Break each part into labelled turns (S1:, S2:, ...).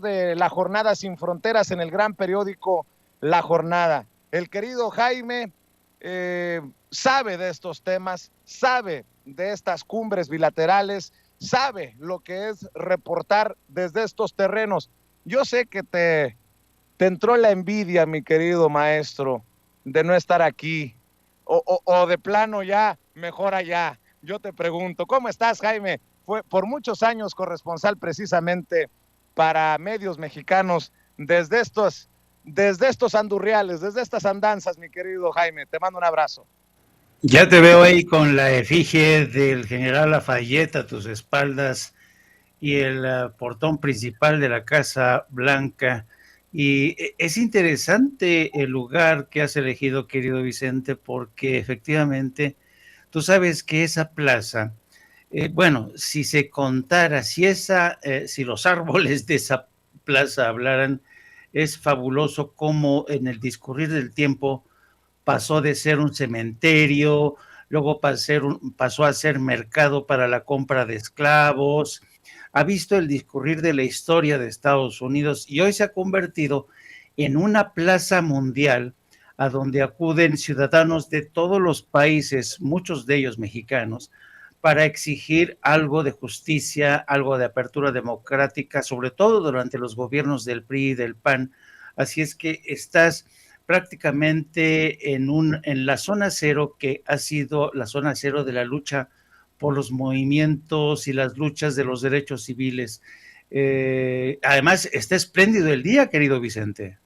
S1: de La Jornada Sin Fronteras en el gran periódico La Jornada. El querido Jaime sabe de estos temas, sabe de estas cumbres bilaterales, sabe lo que es reportar desde estos terrenos. Yo sé que te entró la envidia, mi querido maestro, de no estar aquí, o de plano ya, mejor allá. Yo te pregunto, ¿cómo estás, Jaime? Fue por muchos años corresponsal precisamente para medios mexicanos desde estos andurriales, desde estas andanzas, mi querido Jaime. Te mando un abrazo.
S2: Ya te veo ahí con la efigie del general Lafayette a tus espaldas y el portón principal de la Casa Blanca. Y es interesante el lugar que has elegido, querido Vicente, porque efectivamente tú sabes que esa plaza, bueno, si se contara, si los árboles de esa plaza hablaran, es fabuloso cómo en el discurrir del tiempo pasó de ser un cementerio, luego pasó a ser mercado para la compra de esclavos, ha visto el discurrir de la historia de Estados Unidos y hoy se ha convertido en una plaza mundial a donde acuden ciudadanos de todos los países, muchos de ellos mexicanos, para exigir algo de justicia, algo de apertura democrática, sobre todo durante los gobiernos del PRI y del PAN. Así es que estás prácticamente en la zona cero, que ha sido la zona cero de la lucha por los movimientos y las luchas de los derechos civiles. Además, está espléndido el día, querido Vicente.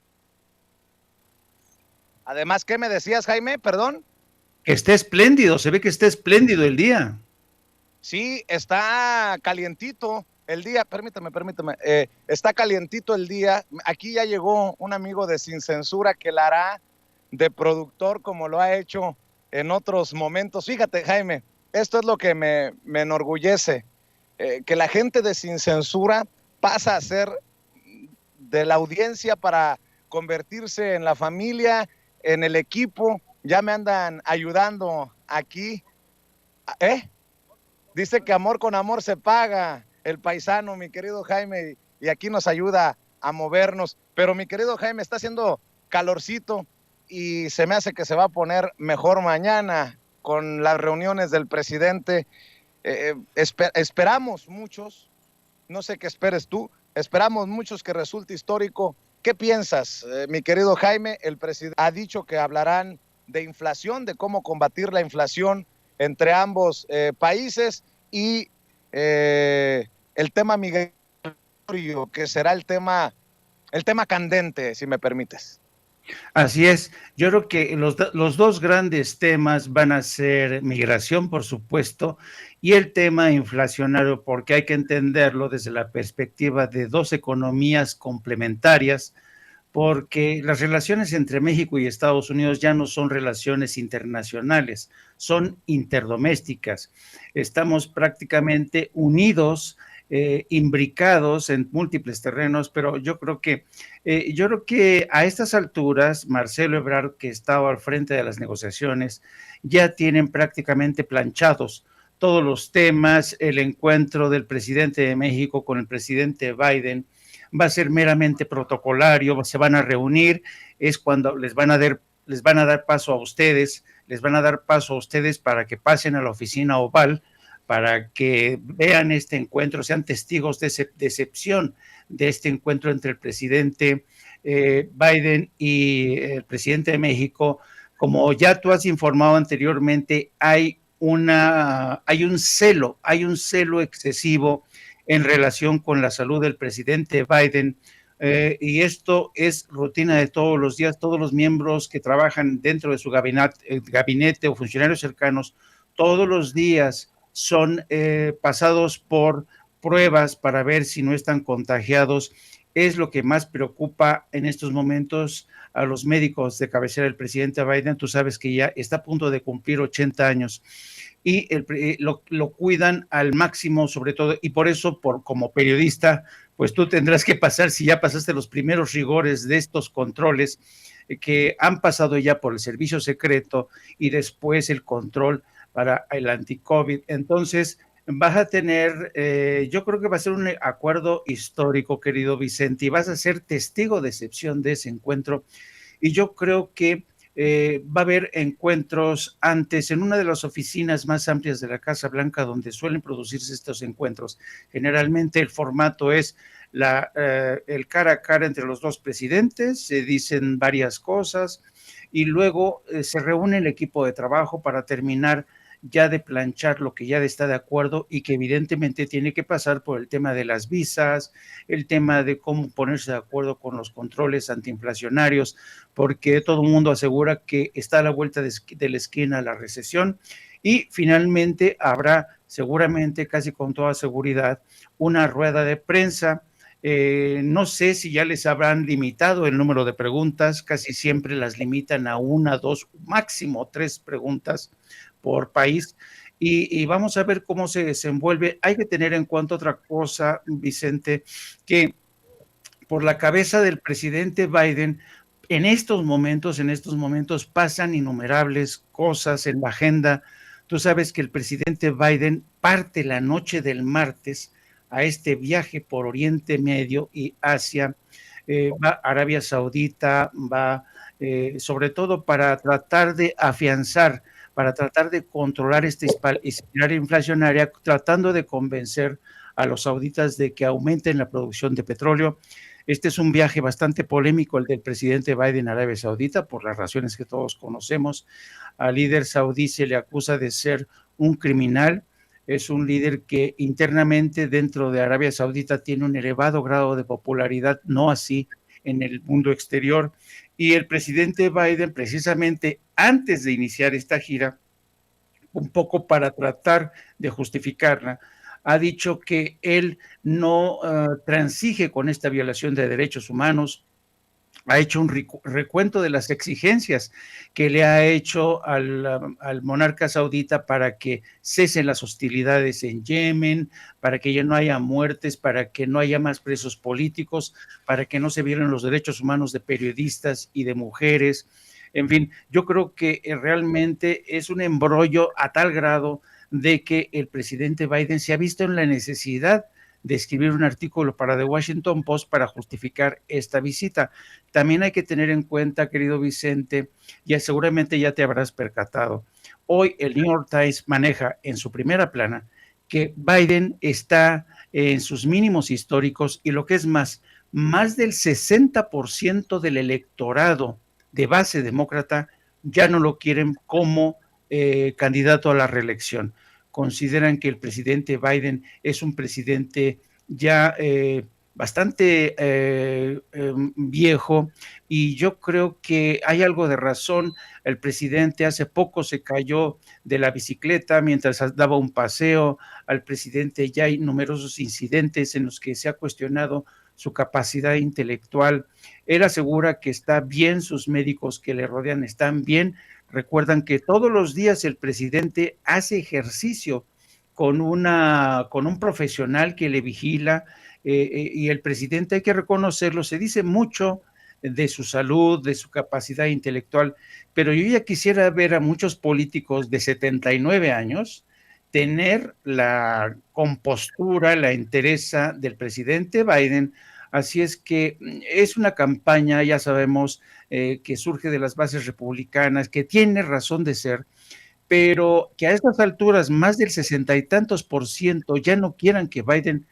S1: Además, ¿qué me decías, Jaime? Perdón.
S2: Que está espléndido, se ve que está espléndido el día.
S1: Sí, está calientito el día, permítame, está calientito el día. Aquí ya llegó un amigo de Sin Censura que la hará de productor como lo ha hecho en otros momentos. Fíjate, Jaime, esto es lo que me enorgullece, que la gente de Sin Censura pasa a ser de la audiencia para convertirse en la familia, en el equipo. Ya me andan ayudando aquí. Dice que amor con amor se paga, el paisano, mi querido Jaime, y aquí nos ayuda a movernos. Pero mi querido Jaime, está haciendo calorcito y se me hace que se va a poner mejor mañana con las reuniones del presidente. Esperamos muchos, no sé qué esperes tú, esperamos muchos que resulte histórico. ¿Qué piensas, mi querido Jaime? El presidente ha dicho que hablarán de inflación, de cómo combatir la inflación entre ambos países y el tema migratorio, que será el tema candente, si me permites.
S2: Así es, yo creo que los dos grandes temas van a ser migración, por supuesto, y el tema inflacionario, porque hay que entenderlo desde la perspectiva de dos economías complementarias, porque las relaciones entre México y Estados Unidos ya no son relaciones internacionales, son interdomésticas. Estamos prácticamente unidos, imbricados en múltiples terrenos, pero yo creo que a estas alturas, Marcelo Ebrard, que estaba al frente de las negociaciones, ya tienen prácticamente planchados todos los temas. El encuentro del presidente de México con el presidente Biden va a ser meramente protocolario, se van a reunir, es cuando les van a dar paso a ustedes, les van a dar paso a ustedes para que pasen a la oficina oval, para que vean este encuentro, sean testigos de excepción de este encuentro entre el presidente Biden y el presidente de México. Como ya tú has informado anteriormente, hay un celo excesivo en relación con la salud del presidente Biden, y esto es rutina de todos los días. Todos los miembros que trabajan dentro de su gabinete o funcionarios cercanos, todos los días son pasados por pruebas para ver si no están contagiados. Es lo que más preocupa en estos momentos a los médicos de cabecera del presidente Biden. Tú sabes que ya está a punto de cumplir 80 años y lo cuidan al máximo, sobre todo, y por eso, como periodista, pues tú tendrás que pasar, si ya pasaste los primeros rigores de estos controles, que han pasado ya por el servicio secreto y después el control para el anti-COVID. Entonces, vas a tener, yo creo que va a ser un acuerdo histórico, querido Vicente, y vas a ser testigo de excepción de ese encuentro. Y yo creo que va a haber encuentros antes en una de las oficinas más amplias de la Casa Blanca donde suelen producirse estos encuentros. Generalmente el formato es el cara a cara entre los dos presidentes, se dicen varias cosas y luego se reúne el equipo de trabajo para terminar ya de planchar lo que ya está de acuerdo y que evidentemente tiene que pasar por el tema de las visas, el tema de cómo ponerse de acuerdo con los controles antiinflacionarios, porque todo el mundo asegura que está a la vuelta de la esquina la recesión y finalmente habrá seguramente, casi con toda seguridad, una rueda de prensa. No sé si ya les habrán limitado el número de preguntas, casi siempre las limitan a una, dos, máximo tres preguntas por país. Y vamos a ver cómo se desenvuelve. Hay que tener en cuenta otra cosa, Vicente, que por la cabeza del presidente Biden, en estos momentos pasan innumerables cosas en la agenda. Tú sabes que el presidente Biden parte la noche del martes a este viaje por Oriente Medio y Asia, va a Arabia Saudita, va sobre todo para tratar de afianzar, para tratar de controlar esta espiral inflacionaria, tratando de convencer a los sauditas de que aumenten la producción de petróleo. Este es un viaje bastante polémico, el del presidente Biden a Arabia Saudita, por las razones que todos conocemos. Al líder saudí se le acusa de ser un criminal. Es un líder que internamente dentro de Arabia Saudita tiene un elevado grado de popularidad, no así en el mundo exterior. Y el presidente Biden, precisamente antes de iniciar esta gira, un poco para tratar de justificarla, ha dicho que él no transige con esta violación de derechos humanos, ha hecho un recuento de las exigencias que le ha hecho al monarca saudita para que cesen las hostilidades en Yemen, para que ya no haya muertes, para que no haya más presos políticos, para que no se violen los derechos humanos de periodistas y de mujeres. En fin, yo creo que realmente es un embrollo a tal grado de que el presidente Biden se ha visto en la necesidad de escribir un artículo para The Washington Post para justificar esta visita. También hay que tener en cuenta, querido Vicente, ya seguramente ya te habrás percatado, hoy el New York Times maneja en su primera plana que Biden está en sus mínimos históricos y lo que es más del 60% del electorado de base demócrata ya no lo quieren como candidato a la reelección. Consideran que el presidente Biden es un presidente ya bastante viejo y yo creo que hay algo de razón. El presidente hace poco se cayó de la bicicleta mientras daba un paseo. Al presidente ya hay numerosos incidentes en los que se ha cuestionado su capacidad intelectual. Él asegura que está bien, sus médicos que le rodean están bien. Recuerdan que todos los días el presidente hace ejercicio con un profesional que le vigila, y el presidente, hay que reconocerlo, se dice mucho de su salud, de su capacidad intelectual, pero yo ya quisiera ver a muchos políticos de 79 años tener la compostura, la entereza del presidente Biden. Así es que es una campaña, ya sabemos, que surge de las bases republicanas, que tiene razón de ser, pero que a estas alturas más del 60 y tantos por ciento ya no quieran que Biden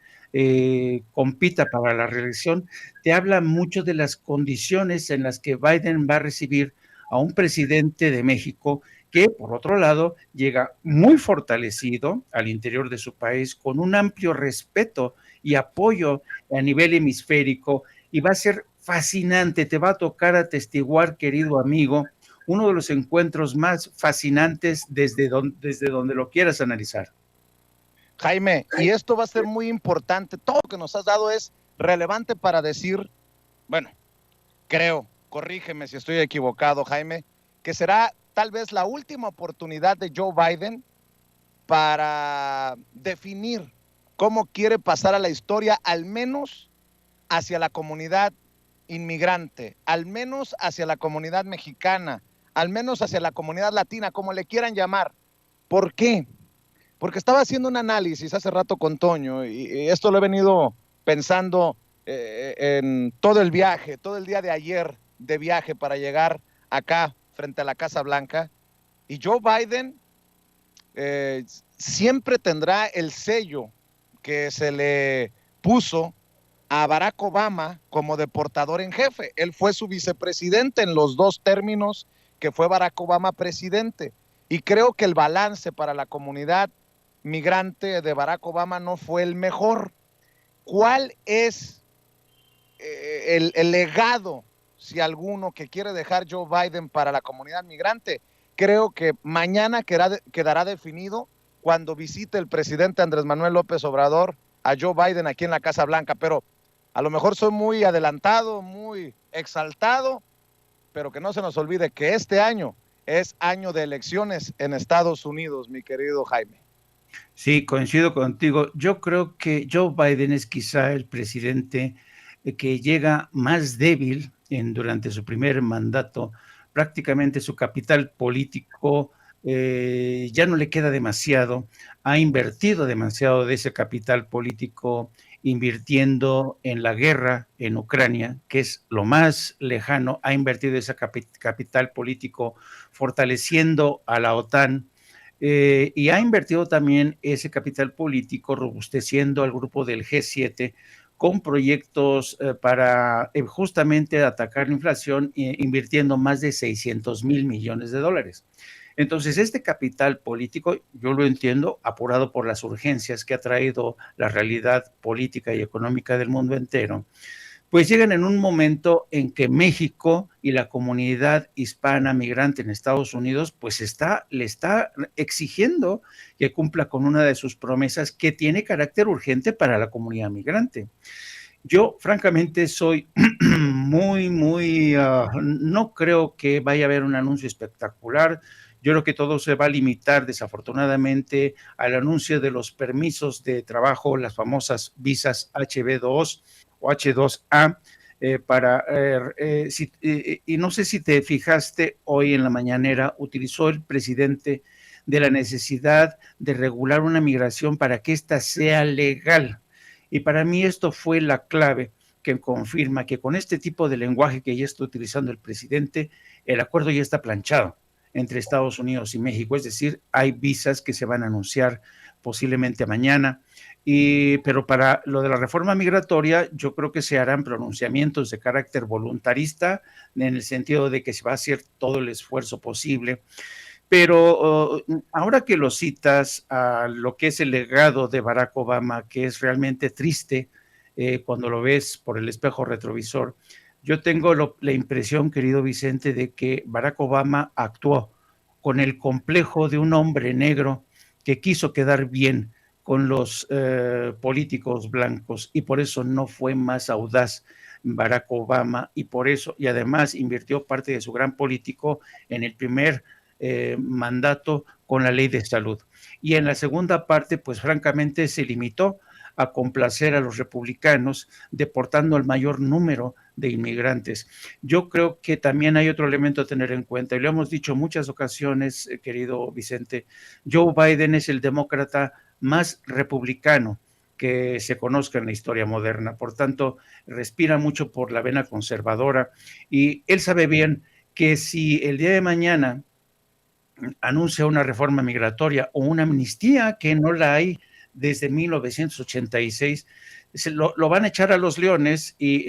S2: compita para la reelección, te habla mucho de las condiciones en las que Biden va a recibir a un presidente de México que, por otro lado, llega muy fortalecido al interior de su país, con un amplio respeto y apoyo a nivel hemisférico, y va a ser fascinante, te va a tocar atestiguar, querido amigo, uno de los encuentros más fascinantes desde donde lo quieras analizar.
S1: Jaime, y esto va a ser muy importante, todo lo que nos has dado es relevante para decir, bueno, creo, corrígeme si estoy equivocado, Jaime, que será tal vez la última oportunidad de Joe Biden para definir cómo quiere pasar a la historia, al menos hacia la comunidad inmigrante, al menos hacia la comunidad mexicana, al menos hacia la comunidad latina, como le quieran llamar. ¿Por qué? porque estaba haciendo un análisis hace rato con Toño y esto lo he venido pensando en todo el viaje, todo el día de ayer de viaje para llegar acá frente a la Casa Blanca. Y Joe Biden siempre tendrá el sello que se le puso a Barack Obama como deportador en jefe. Él fue su vicepresidente en los 2 términos que fue Barack Obama presidente. Y creo que el balance para la comunidad migrante de Barack Obama no fue el mejor. ¿Cuál es el legado, si alguno, que quiere dejar Joe Biden para la comunidad migrante? Creo que mañana quedará definido cuando visite el presidente Andrés Manuel López Obrador a Joe Biden aquí en la Casa Blanca, pero a lo mejor soy muy adelantado, muy exaltado, pero que no se nos olvide que este año es año de elecciones en Estados Unidos, mi querido Jaime.
S2: Sí, coincido contigo. Yo creo que Joe Biden es quizá el presidente que llega más débil durante su primer mandato. Prácticamente su capital político ya no le queda demasiado. Ha invertido demasiado de ese capital político invirtiendo en la guerra en Ucrania, que es lo más lejano. Ha invertido ese capital político fortaleciendo a la OTAN, y ha invertido también ese capital político robusteciendo al grupo del G7 con proyectos para justamente atacar la inflación, invirtiendo más de 600,000 millones de dólares. Entonces, este capital político, yo lo entiendo, apurado por las urgencias que ha traído la realidad política y económica del mundo entero, pues llegan en un momento en que México y la comunidad hispana migrante en Estados Unidos, pues le está exigiendo que cumpla con una de sus promesas que tiene carácter urgente para la comunidad migrante. Yo, francamente, soy no creo que vaya a haber un anuncio espectacular. Yo creo que todo se va a limitar, desafortunadamente, al anuncio de los permisos de trabajo, las famosas visas HB2 o H2A, y no sé si te fijaste, hoy en la mañanera utilizó el presidente de la necesidad de regular una migración para que ésta sea legal. Y para mí esto fue la clave que confirma que con este tipo de lenguaje que ya está utilizando el presidente, el acuerdo ya está planchado entre Estados Unidos y México. Es decir, hay visas que se van a anunciar posiblemente mañana, pero para lo de la reforma migratoria, yo creo que se harán pronunciamientos de carácter voluntarista, en el sentido de que se va a hacer todo el esfuerzo posible. Pero ahora que lo citas a lo que es el legado de Barack Obama, que es realmente triste cuando lo ves por el espejo retrovisor, yo tengo la impresión, querido Vicente, de que Barack Obama actuó con el complejo de un hombre negro que quiso quedar bien con los políticos blancos, y por eso no fue más audaz Barack Obama, y por eso, y además invirtió parte de su gran político en el primer mandato con la ley de salud. Y en la segunda parte, pues francamente se limitó a complacer a los republicanos, deportando el mayor número de inmigrantes. Yo creo que también hay otro elemento a tener en cuenta, y lo hemos dicho en muchas ocasiones, querido Vicente. Joe Biden es el demócrata más republicano que se conozca en la historia moderna. Por tanto, respira mucho por la vena conservadora, y él sabe bien que si el día de mañana anuncia una reforma migratoria o una amnistía, que no la hay desde 1986, lo van a echar a los leones y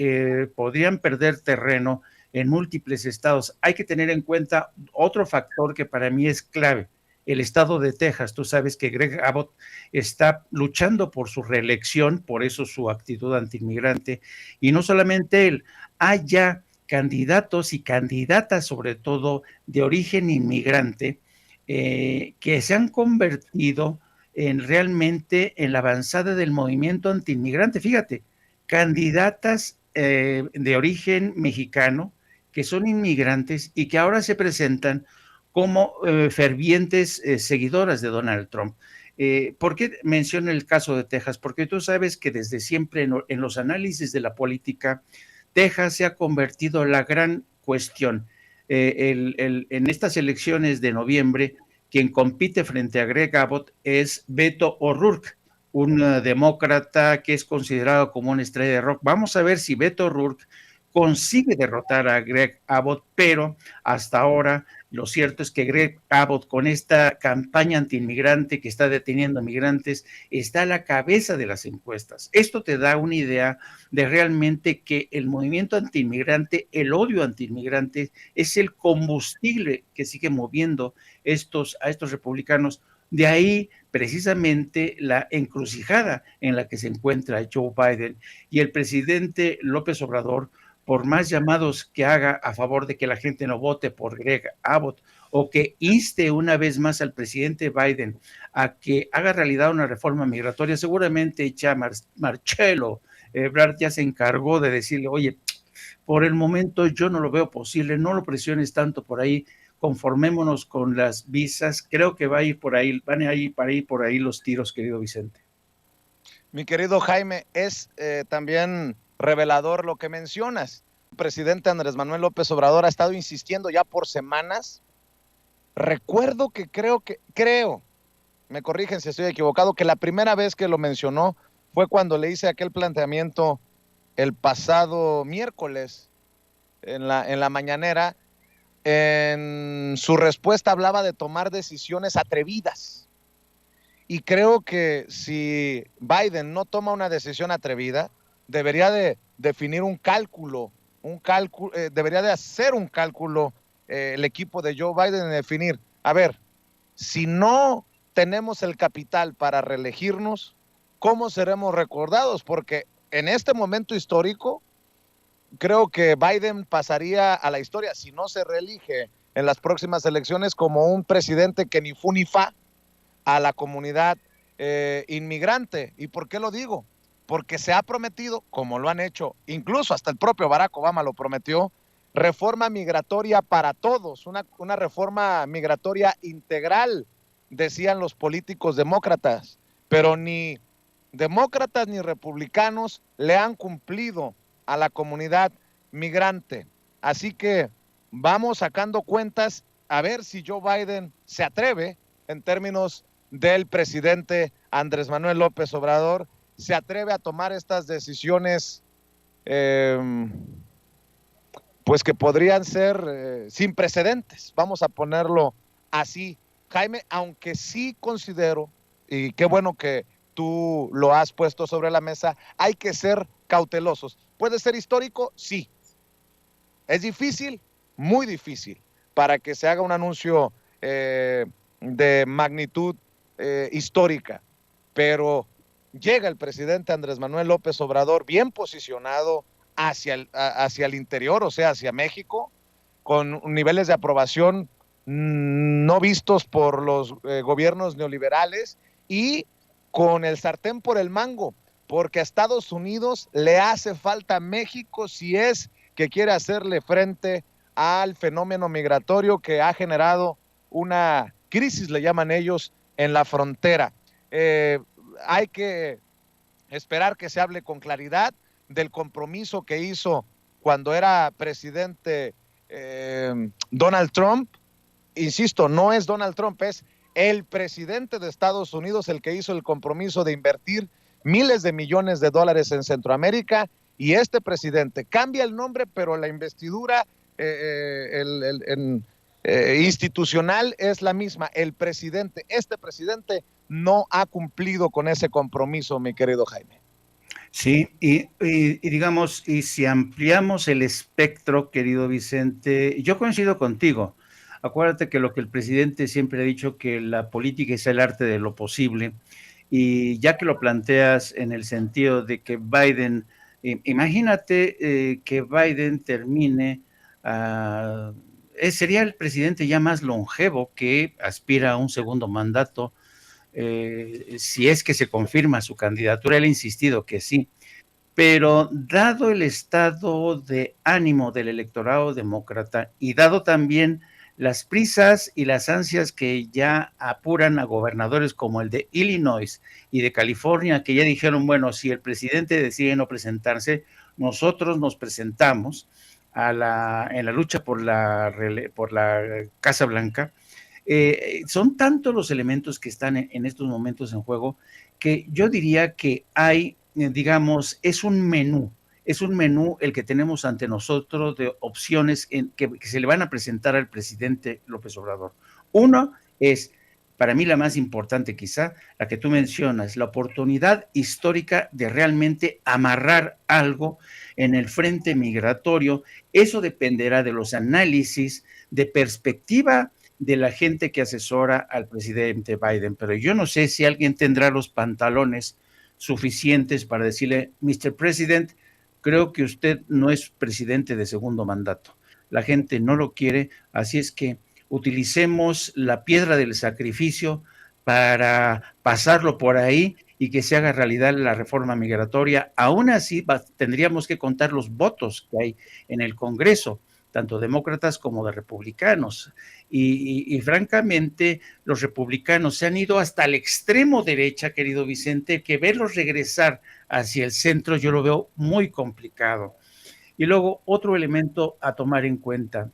S2: podrían perder terreno en múltiples estados. Hay que tener en cuenta otro factor que para mí es clave: el estado de Texas. Tú sabes que Greg Abbott está luchando por su reelección, por eso su actitud antiinmigrante, y no solamente él, hay ya candidatos y candidatas, sobre todo de origen inmigrante, que se han convertido realmente en la avanzada del movimiento antiinmigrante. Fíjate, candidatas de origen mexicano que son inmigrantes y que ahora se presentan como fervientes seguidoras de Donald Trump. ¿Por qué menciono el caso de Texas? Porque tú sabes que desde siempre en los análisis de la política, Texas se ha convertido en la gran cuestión. En estas elecciones de noviembre, quien compite frente a Greg Abbott es Beto O'Rourke, un demócrata que es considerado como una estrella de rock. Vamos a ver si Beto O'Rourke consigue derrotar a Greg Abbott, pero hasta ahora lo cierto es que Greg Abbott, con esta campaña antiinmigrante que está deteniendo migrantes, está a la cabeza de las encuestas. Esto te da una idea de realmente que el movimiento antiinmigrante, el odio antiinmigrante, es el combustible que sigue moviendo a estos republicanos. De ahí precisamente la encrucijada en la que se encuentra Joe Biden y el presidente López Obrador, por más llamados que haga a favor de que la gente no vote por Greg Abbott o que inste una vez más al presidente Biden a que haga realidad una reforma migratoria, seguramente ya Marcelo Ebrard ya se encargó de decirle, oye, por el momento yo no lo veo posible, no lo presiones tanto por ahí, conformémonos con las visas, creo que va a ir por ahí, van a ir por ahí los tiros, querido Vicente.
S1: Mi querido Jaime, es también revelador lo que mencionas. El presidente Andrés Manuel López Obrador ha estado insistiendo ya por semanas. Recuerdo que creo, me corrigen si estoy equivocado, que la primera vez que lo mencionó fue cuando le hice aquel planteamiento el pasado miércoles en la mañanera. En su respuesta hablaba de tomar decisiones atrevidas. Y creo que si Biden no toma una decisión atrevida, debería de definir un cálculo, debería de hacer un cálculo el equipo de Joe Biden en definir, a ver, si no tenemos el capital para reelegirnos, ¿cómo seremos recordados? Porque en este momento histórico, creo que Biden pasaría a la historia, si no se reelige en las próximas elecciones, como un presidente que ni fu ni fa a la comunidad inmigrante. ¿Y por qué lo digo? Porque se ha prometido, como lo han hecho, incluso hasta el propio Barack Obama lo prometió, reforma migratoria para todos, una reforma migratoria integral, decían los políticos demócratas, pero ni demócratas ni republicanos le han cumplido a la comunidad migrante. Así que vamos sacando cuentas a ver si Joe Biden se atreve, en términos del presidente Andrés Manuel López Obrador, se atreve a tomar estas decisiones pues que podrían ser sin precedentes, vamos a ponerlo así, Jaime, aunque sí considero, y qué bueno que tú lo has puesto sobre la mesa, hay que ser cautelosos. ¿Puede ser histórico? Sí. ¿Es difícil? Muy difícil para que se haga un anuncio de magnitud histórica, pero llega el presidente Andrés Manuel López Obrador bien posicionado hacia el interior, o sea, hacia México, con niveles de aprobación no vistos por los gobiernos neoliberales y con el sartén por el mango, porque a Estados Unidos le hace falta a México si es que quiere hacerle frente al fenómeno migratorio que ha generado una crisis, le llaman ellos, en la frontera. Hay que esperar que se hable con claridad del compromiso que hizo cuando era presidente Donald Trump. Insisto, no es Donald Trump, es el presidente de Estados Unidos el que hizo el compromiso de invertir miles de millones de dólares en Centroamérica, y este presidente cambia el nombre, pero la investidura institucional es la misma. Este presidente no ha cumplido con ese compromiso, mi querido Jaime.
S2: Sí, y digamos, y si ampliamos el espectro, querido Vicente, yo coincido contigo. Acuérdate que lo que el presidente siempre ha dicho, que la política es el arte de lo posible, y ya que lo planteas en el sentido de que Biden, imagínate que Biden termine, sería el presidente ya más longevo que aspira a un segundo mandato, si es que se confirma su candidatura. Él ha insistido que sí, pero dado el estado de ánimo del electorado demócrata y dado también las prisas y las ansias que ya apuran a gobernadores como el de Illinois y de California, que ya dijeron, bueno, si el presidente decide no presentarse, nosotros nos presentamos en la lucha por la Casa Blanca. Son tantos los elementos que están en estos momentos en juego que yo diría que hay, digamos, es un menú el que tenemos ante nosotros de opciones que se le van a presentar al presidente López Obrador. Uno es, para mí la más importante quizá, la que tú mencionas, la oportunidad histórica de realmente amarrar algo en el frente migratorio. Eso dependerá de los análisis, de perspectiva de la gente que asesora al presidente Biden, pero yo no sé si alguien tendrá los pantalones suficientes para decirle, Mr. President, creo que usted no es presidente de segundo mandato. La gente no lo quiere, así es que utilicemos la piedra del sacrificio para pasarlo por ahí y que se haga realidad la reforma migratoria. Aún así, tendríamos que contar los votos que hay en el Congreso, tanto demócratas como de republicanos. Y francamente, los republicanos se han ido hasta el extremo derecha, querido Vicente, que verlos regresar hacia el centro yo lo veo muy complicado. Y luego, otro elemento a tomar en cuenta.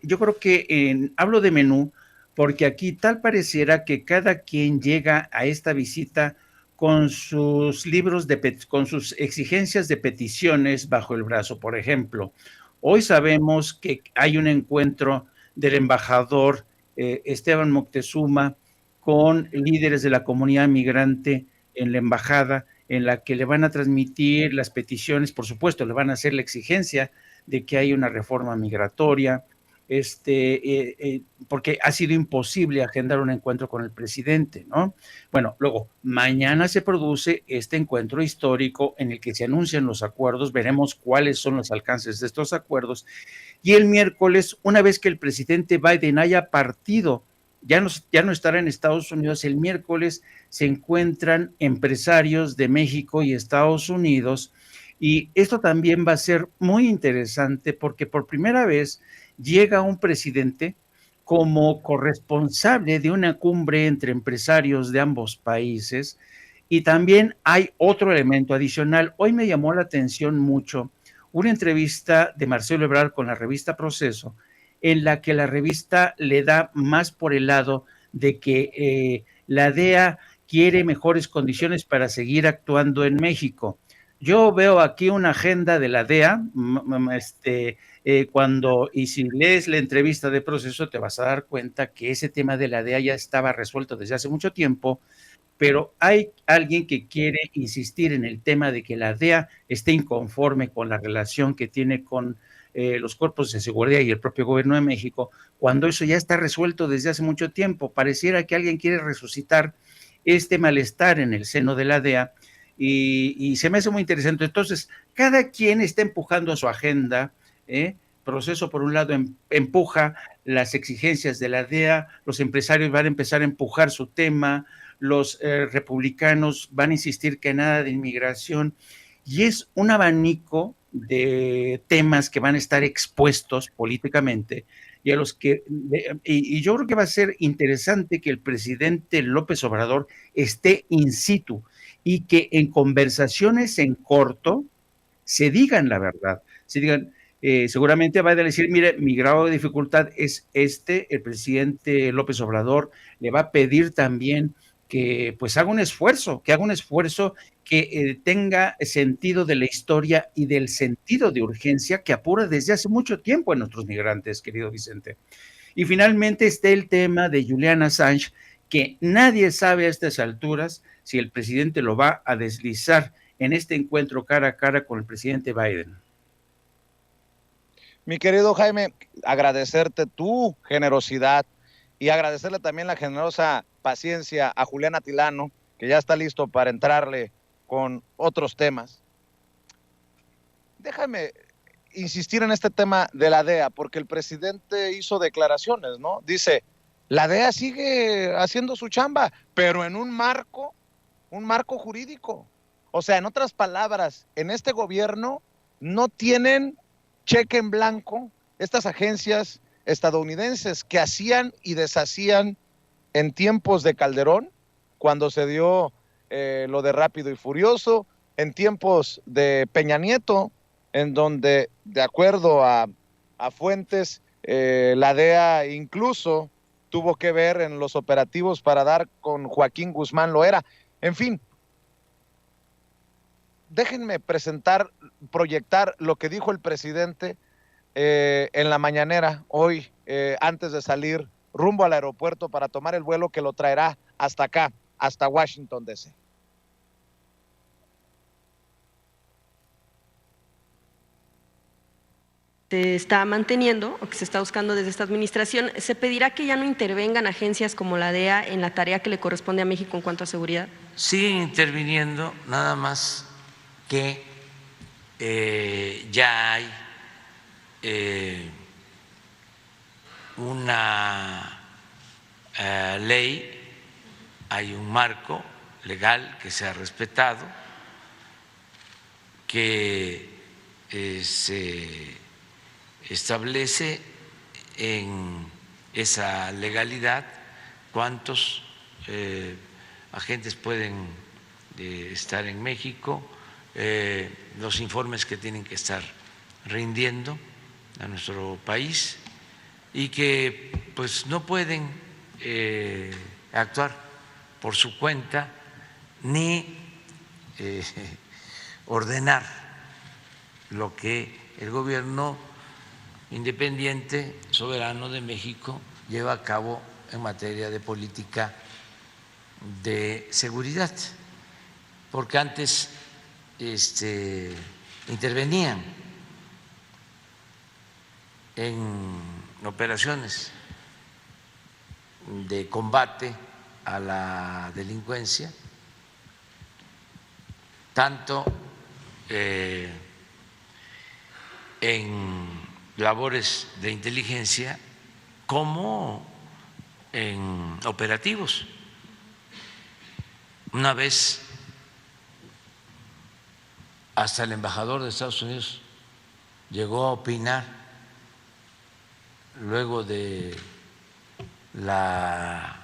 S2: Yo creo que hablo de menú porque aquí tal pareciera que cada quien llega a esta visita con sus libros, con sus exigencias de peticiones bajo el brazo. Por ejemplo, hoy sabemos que hay un encuentro del embajador Esteban Moctezuma con líderes de la comunidad migrante en la embajada, en la que le van a transmitir las peticiones, por supuesto, le van a hacer la exigencia de que haya una reforma migratoria, porque ha sido imposible agendar un encuentro con el presidente, ¿no? Bueno, luego, mañana se produce este encuentro histórico en el que se anuncian los acuerdos, veremos cuáles son los alcances de estos acuerdos, y el miércoles, una vez que el presidente Biden haya partido, ya no estará en Estados Unidos, el miércoles se encuentran empresarios de México y Estados Unidos, y esto también va a ser muy interesante porque por primera vez llega un presidente como corresponsable de una cumbre entre empresarios de ambos países. Y también hay otro elemento adicional. Hoy me llamó la atención mucho una entrevista de Marcelo Ebrard con la revista Proceso, en la que la revista le da más por el lado de que la DEA quiere mejores condiciones para seguir actuando en México. Yo veo aquí una agenda de la DEA, y si lees la entrevista de Proceso te vas a dar cuenta que ese tema de la DEA ya estaba resuelto desde hace mucho tiempo, pero hay alguien que quiere insistir en el tema de que la DEA esté inconforme con la relación que tiene con los cuerpos de seguridad y el propio gobierno de México, cuando eso ya está resuelto desde hace mucho tiempo. Pareciera que alguien quiere resucitar este malestar en el seno de la DEA, y se me hace muy interesante. Entonces, cada quien está empujando a su agenda, Proceso, por un lado, empuja las exigencias de la DEA, los empresarios van a empezar a empujar su tema, los republicanos van a insistir que nada de inmigración, y es un abanico de temas que van a estar expuestos políticamente y a los que, y yo creo que va a ser interesante que el presidente López Obrador esté in situ y que en conversaciones en corto se digan la verdad, se digan, seguramente va a decir, mire, mi grado de dificultad es el presidente López Obrador le va a pedir también que pues haga un esfuerzo, que tenga sentido de la historia y del sentido de urgencia que apura desde hace mucho tiempo a nuestros migrantes, querido Vicente. Y finalmente está el tema de Julian Assange, que nadie sabe a estas alturas si el presidente lo va a deslizar en este encuentro cara a cara con el presidente Biden.
S1: Mi querido Jaime, agradecerte tu generosidad y agradecerle también la generosa paciencia a Julián Atilano, que ya está listo para entrarle con otros temas. Déjame insistir en este tema de la DEA, porque el presidente hizo declaraciones, ¿no? Dice, la DEA sigue haciendo su chamba, pero en un marco jurídico. O sea, en otras palabras, en este gobierno no tienen cheque en blanco estas agencias estadounidenses que hacían y deshacían en tiempos de Calderón, cuando se dio lo de Rápido y Furioso, en tiempos de Peña Nieto, en donde, de acuerdo a fuentes, la DEA incluso tuvo que ver en los operativos para dar con Joaquín Guzmán Loera. En fin, déjenme proyectar lo que dijo el presidente en la mañanera hoy, antes de salir rumbo al aeropuerto para tomar el vuelo que lo traerá hasta acá, hasta Washington, D.C.
S3: Se está manteniendo o que se está buscando desde esta administración, ¿se pedirá que ya no intervengan agencias como la DEA en la tarea que le corresponde a México en cuanto a seguridad?
S4: Siguen interviniendo, nada más que ya hay una ley, hay un marco legal que se ha respetado, que se establece en esa legalidad cuántos agentes pueden estar en México, los informes que tienen que estar rindiendo a nuestro país y que pues no pueden actuar por su cuenta ni ordenar lo que el gobierno independiente, soberano de México lleva a cabo en materia de política de seguridad, porque antes intervenían en operaciones de combate a la delincuencia, tanto en labores de inteligencia como en operativos. Una vez hasta el embajador de Estados Unidos llegó a opinar, luego de la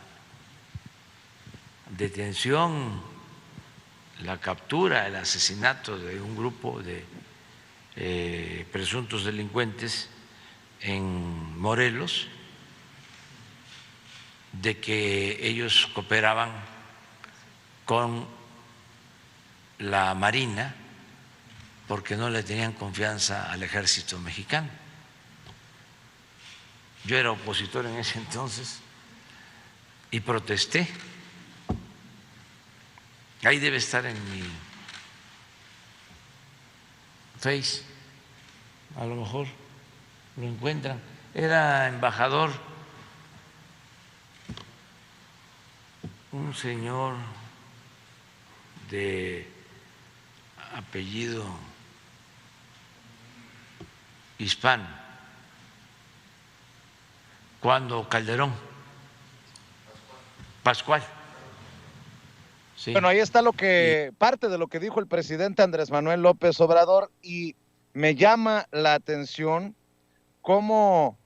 S4: detención, la captura, el asesinato de un grupo de presuntos delincuentes en Morelos, de que ellos cooperaban con la Marina porque no le tenían confianza al ejército mexicano. Yo era opositor en ese entonces y protesté. Ahí debe estar en mi Face, a lo mejor lo encuentran. Era embajador un señor de apellido hispano, cuando Calderón, Pascual.
S1: Sí. Bueno, ahí está parte de lo que dijo el presidente Andrés Manuel López Obrador, y me llama la atención cómo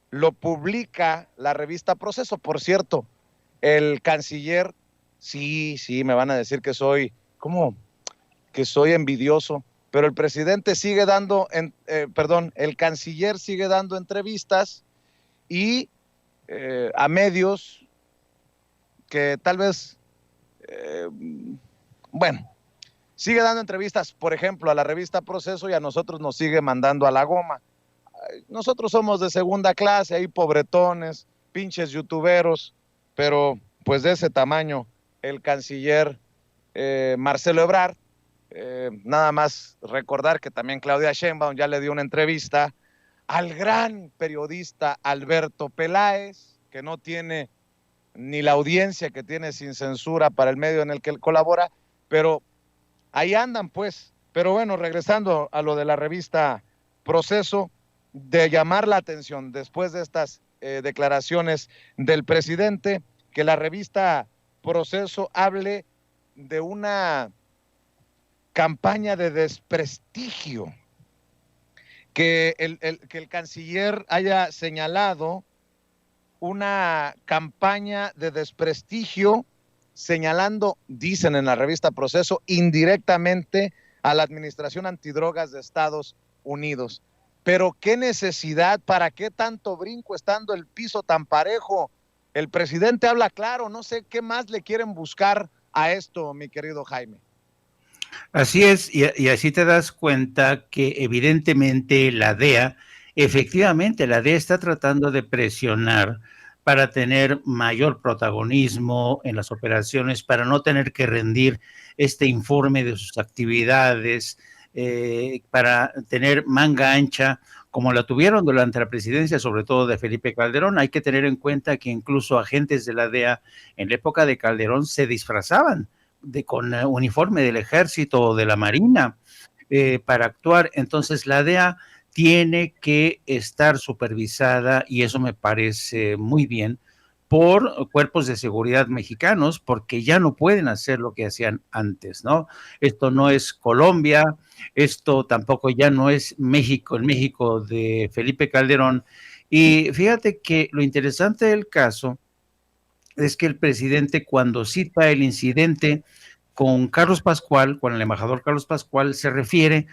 S1: lo publica la revista Proceso. Por cierto, el canciller, sí, me van a decir que soy envidioso, pero el presidente sigue dando, el canciller sigue dando entrevistas y a medios que tal vez sigue dando entrevistas, por ejemplo, a la revista Proceso, y a nosotros nos sigue mandando a la goma. Nosotros somos de segunda clase, hay pobretones, pinches youtuberos, pero pues de ese tamaño el canciller Marcelo Ebrard. Nada más recordar que también Claudia Sheinbaum ya le dio una entrevista al gran periodista Alberto Peláez, que no tiene ni la audiencia que tiene Sin Censura para el medio en el que él colabora, pero ahí andan pues. Pero bueno, regresando a lo de la revista Proceso, de llamar la atención después de estas declaraciones del presidente, que la revista Proceso hable de una campaña de desprestigio, que el canciller haya señalado una campaña de desprestigio, señalando, dicen en la revista Proceso, indirectamente a la Administración Antidrogas de Estados Unidos. Pero qué necesidad, para qué tanto brinco estando el piso tan parejo. El presidente habla claro, no sé qué más le quieren buscar a esto, mi querido Jaime.
S2: Así es, y así te das cuenta que evidentemente efectivamente la DEA está tratando de presionar para tener mayor protagonismo en las operaciones, para no tener que rendir este informe de sus actividades, para tener manga ancha, como la tuvieron durante la presidencia, sobre todo de Felipe Calderón. Hay que tener en cuenta que incluso agentes de la DEA en la época de Calderón se disfrazaban con uniforme del ejército o de la marina para actuar. Entonces la DEA tiene que estar supervisada, y eso me parece muy bien, por cuerpos de seguridad mexicanos, porque ya no pueden hacer lo que hacían antes, ¿no? Esto no es Colombia, esto tampoco ya no es México, el México de Felipe Calderón. Y fíjate que lo interesante del caso es que el presidente, cuando cita el incidente con Carlos Pascual, con el embajador Carlos Pascual, se refiere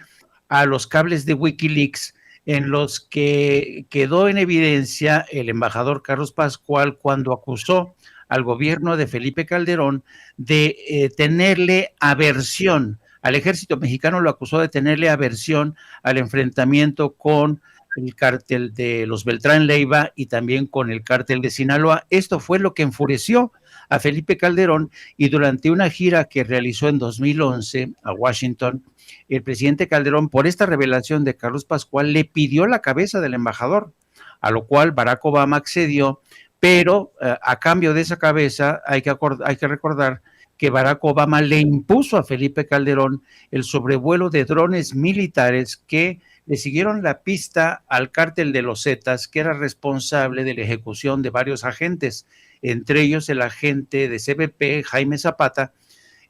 S2: a los cables de Wikileaks en los que quedó en evidencia el embajador Carlos Pascual cuando acusó al gobierno de Felipe Calderón de tenerle aversión. Al ejército mexicano lo acusó de tenerle aversión al enfrentamiento con el cártel de los Beltrán Leiva y también con el cártel de Sinaloa. Esto fue lo que enfureció a Felipe Calderón, y durante una gira que realizó en 2011 a Washington, el presidente Calderón, por esta revelación de Carlos Pascual, le pidió la cabeza del embajador, a lo cual Barack Obama accedió, pero a cambio de esa cabeza hay que recordar que Barack Obama le impuso a Felipe Calderón el sobrevuelo de drones militares que le siguieron la pista al cártel de los Zetas, que era responsable de la ejecución de varios agentes, entre ellos el agente de CBP, Jaime Zapata,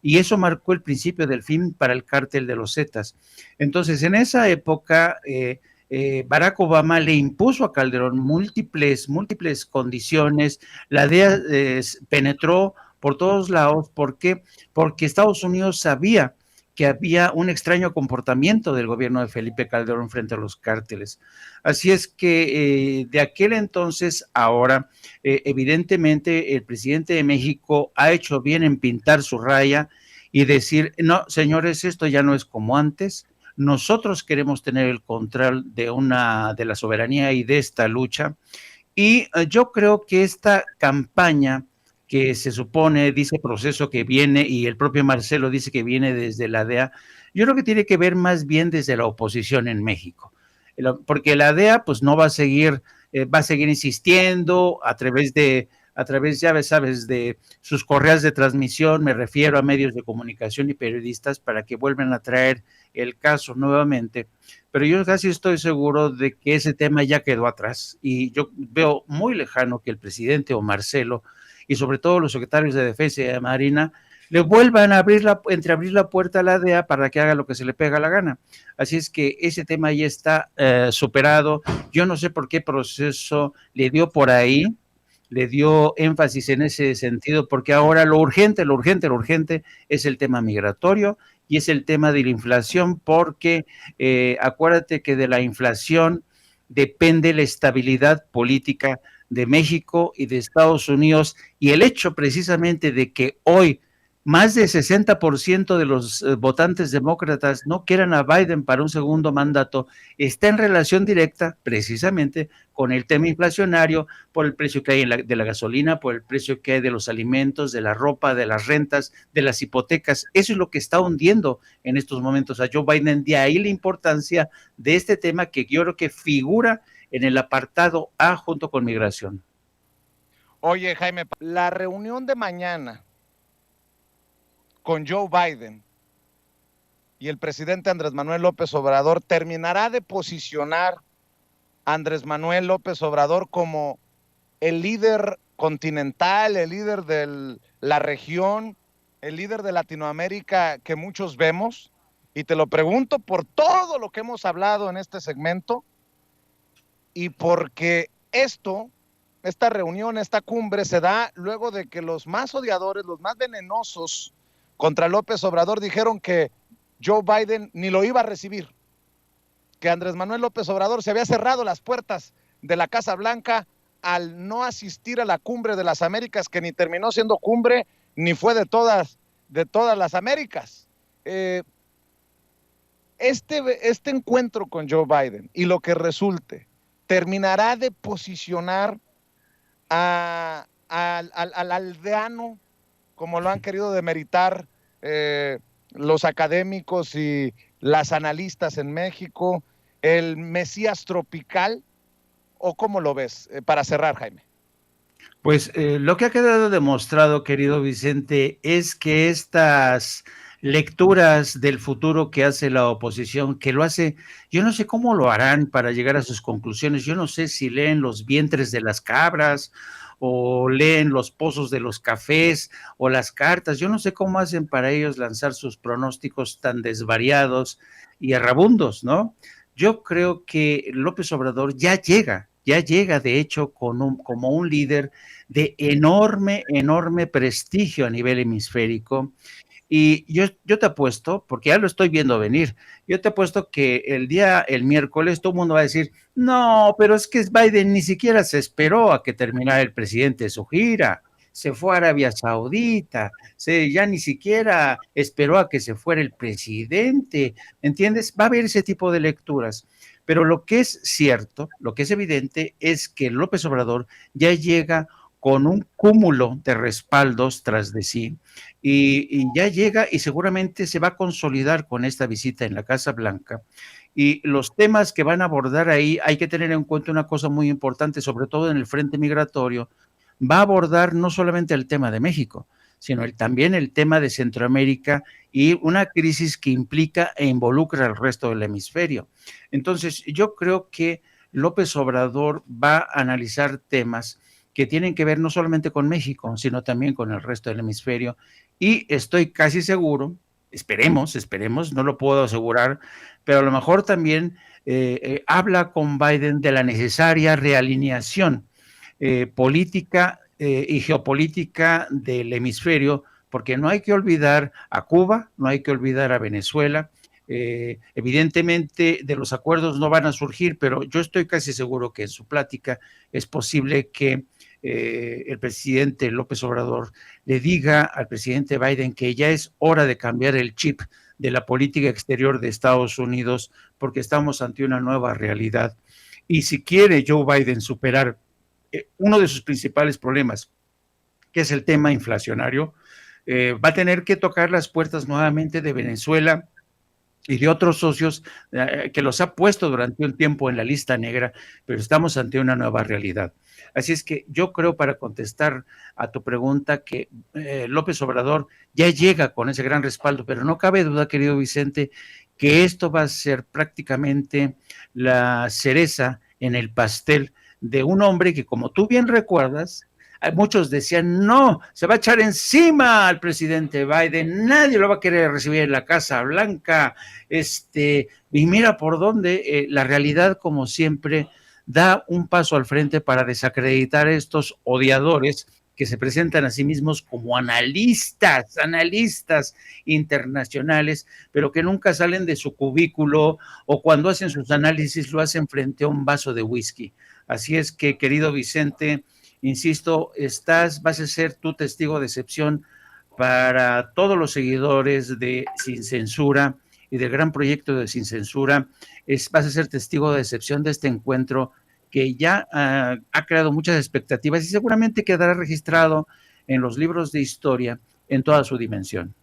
S2: y eso marcó el principio del fin para el cártel de los Zetas. Entonces, en esa época, Barack Obama le impuso a Calderón múltiples condiciones. La DEA penetró por todos lados. ¿Por qué? Porque Estados Unidos sabía que había un extraño comportamiento del gobierno de Felipe Calderón frente a los cárteles. Así es que de aquel entonces, ahora, evidentemente el presidente de México ha hecho bien en pintar su raya y decir, no, señores, esto ya no es como antes. Nosotros queremos tener el control de la soberanía y de esta lucha. Y yo creo que esta campaña que se supone, dice Proceso, que viene, y el propio Marcelo dice que viene desde la DEA, yo creo que tiene que ver más bien desde la oposición en México, porque la DEA pues no va a seguir insistiendo a través, ya sabes, de sus correas de transmisión, me refiero a medios de comunicación y periodistas, para que vuelvan a traer el caso nuevamente, pero yo casi estoy seguro de que ese tema ya quedó atrás, y yo veo muy lejano que el presidente o Marcelo, y sobre todo los secretarios de Defensa y de Marina, le vuelvan a abrir la puerta a la DEA para que haga lo que se le pega la gana. Así es que ese tema ya está superado. Yo no sé por qué Proceso le dio por ahí, le dio énfasis en ese sentido, porque ahora lo urgente es el tema migratorio y es el tema de la inflación, porque acuérdate que de la inflación depende la estabilidad política de México y de Estados Unidos, y el hecho precisamente de que hoy más del 60% de los votantes demócratas no quieran a Biden para un segundo mandato está en relación directa precisamente con el tema inflacionario, por el precio que hay de la gasolina, por el precio que hay de los alimentos, de la ropa, de las rentas, de las hipotecas. Eso es lo que está hundiendo en estos momentos a Joe Biden. De ahí la importancia de este tema, que yo creo que figura en el apartado A junto con migración.
S1: Oye, Jaime, la reunión de mañana con Joe Biden y el presidente Andrés Manuel López Obrador terminará de posicionar a Andrés Manuel López Obrador como el líder continental, el líder de la región, el líder de Latinoamérica que muchos vemos. Y te lo pregunto por todo lo que hemos hablado en este segmento, y porque esta reunión, esta cumbre se da luego de que los más odiadores, los más venenosos contra López Obrador dijeron que Joe Biden ni lo iba a recibir, que Andrés Manuel López Obrador se había cerrado las puertas de la Casa Blanca al no asistir a la cumbre de las Américas, que ni terminó siendo cumbre, ni fue de todas las Américas. Este encuentro con Joe Biden y lo que resulte, terminará de posicionar al aldeano, como lo han querido demeritar los académicos y las analistas en México, el Mesías tropical, ¿o cómo lo ves? Para cerrar, Jaime.
S2: Pues lo que ha quedado demostrado, querido Vicente, es que estas lecturas del futuro que hace la oposición, que lo hace, yo no sé cómo lo harán para llegar a sus conclusiones, yo no sé si leen los vientres de las cabras o leen los pozos de los cafés o las cartas, yo no sé cómo hacen para ellos lanzar sus pronósticos tan desvariados y errabundos, ¿no? Yo creo que López Obrador ya llega de hecho como un líder de enorme prestigio a nivel hemisférico. Y yo te apuesto, porque ya lo estoy viendo venir, yo te apuesto que el miércoles, todo el mundo va a decir, no, pero es que Biden ni siquiera se esperó a que terminara el presidente su gira, se fue a Arabia Saudita, ya ni siquiera esperó a que se fuera el presidente, ¿entiendes? Va a haber ese tipo de lecturas. Pero lo que es cierto, lo que es evidente, es que López Obrador ya llega con un cúmulo de respaldos tras de sí y ya llega y seguramente se va a consolidar con esta visita en la Casa Blanca. Y los temas que van a abordar ahí, hay que tener en cuenta una cosa muy importante, sobre todo en el frente migratorio, va a abordar no solamente el tema de México, sino también el tema de Centroamérica y una crisis que implica e involucra al resto del hemisferio. Entonces, yo creo que López Obrador va a analizar temas que tienen que ver no solamente con México, sino también con el resto del hemisferio. Y estoy casi seguro, esperemos, no lo puedo asegurar, pero a lo mejor también habla con Biden de la necesaria realineación política y geopolítica del hemisferio, porque no hay que olvidar a Cuba, no hay que olvidar a Venezuela. Evidentemente de los acuerdos no van a surgir, pero yo estoy casi seguro que en su plática es posible que el presidente López Obrador le diga al presidente Biden que ya es hora de cambiar el chip de la política exterior de Estados Unidos, porque estamos ante una nueva realidad. Y si quiere Joe Biden superar uno de sus principales problemas, que es el tema inflacionario, va a tener que tocar las puertas nuevamente de Venezuela y de otros socios que los ha puesto durante un tiempo en la lista negra, pero estamos ante una nueva realidad. Así es que yo creo, para contestar a tu pregunta, que López Obrador ya llega con ese gran respaldo, pero no cabe duda, querido Vicente, que esto va a ser prácticamente la cereza en el pastel de un hombre que, como tú bien recuerdas, muchos decían, no, se va a echar encima al presidente Biden, nadie lo va a querer recibir en la Casa Blanca, y mira por dónde la realidad, como siempre, da un paso al frente para desacreditar a estos odiadores que se presentan a sí mismos como analistas internacionales, pero que nunca salen de su cubículo, o cuando hacen sus análisis lo hacen frente a un vaso de whisky. Así es que, querido Vicente, insisto, vas a ser tu testigo de excepción para todos los seguidores de Sin Censura y del gran proyecto de Sin Censura. Vas a ser testigo de excepción de este encuentro que ya ha creado muchas expectativas y seguramente quedará registrado en los libros de historia en toda su dimensión.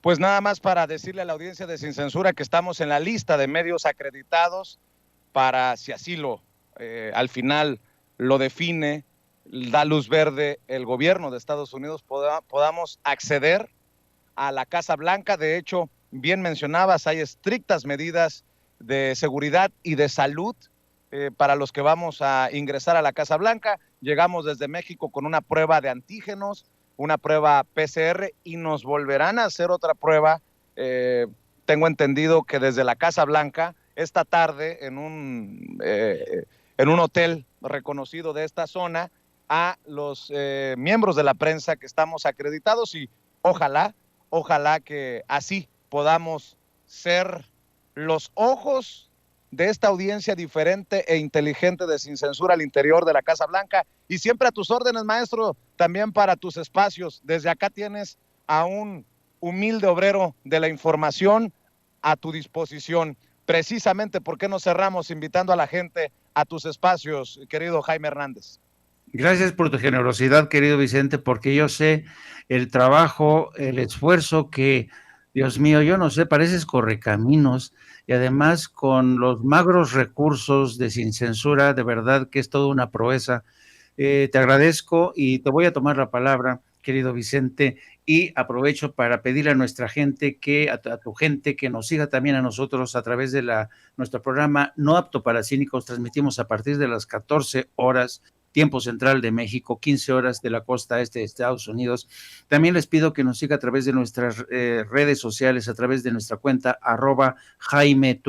S1: Pues nada más para decirle a la audiencia de Sin Censura que estamos en la lista de medios acreditados para, si así al final lo define, da luz verde el gobierno de Estados Unidos, podamos acceder a la Casa Blanca. De hecho, bien mencionabas, hay estrictas medidas de seguridad y de salud para los que vamos a ingresar a la Casa Blanca. Llegamos desde México con una prueba de antígenos, una prueba PCR, y nos volverán a hacer otra prueba. Tengo entendido que desde la Casa Blanca, esta tarde, en un hotel reconocido de esta zona, a los miembros de la prensa que estamos acreditados, y ojalá que así podamos ser los ojos de esta audiencia diferente e inteligente de Sin Censura al interior de la Casa Blanca. Y siempre a tus órdenes, maestro, también para tus espacios. Desde acá tienes a un humilde obrero de la información a tu disposición. Precisamente, ¿por qué no cerramos invitando a la gente a tus espacios, querido Jaime Hernández?
S2: Gracias por tu generosidad, querido Vicente, porque yo sé el trabajo, el esfuerzo que, Dios mío, yo no sé, pareces correcaminos, y además con los magros recursos de Sin Censura, de verdad que es toda una proeza. Te agradezco y te voy a tomar la palabra, querido Vicente, y aprovecho para pedir a nuestra gente, a tu gente, que nos siga también a nosotros a través de nuestro programa No Apto para Cínicos. Transmitimos a partir de las 14 horas, tiempo central de México, 15 horas de la costa este de Estados Unidos. También les pido que nos siga a través de nuestras redes sociales, a través de nuestra cuenta @Jaime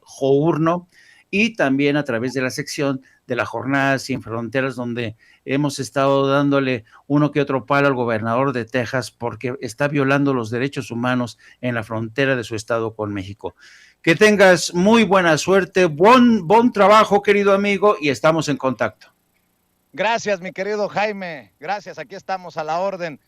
S2: Journo, y también a través de la sección de la Jornada Sin Fronteras, donde hemos estado dándole uno que otro palo al gobernador de Texas porque está violando los derechos humanos en la frontera de su estado con México. Que tengas muy buena suerte, buen trabajo, querido amigo, y estamos en contacto.
S1: Gracias, mi querido Jaime. Gracias, aquí estamos a la orden.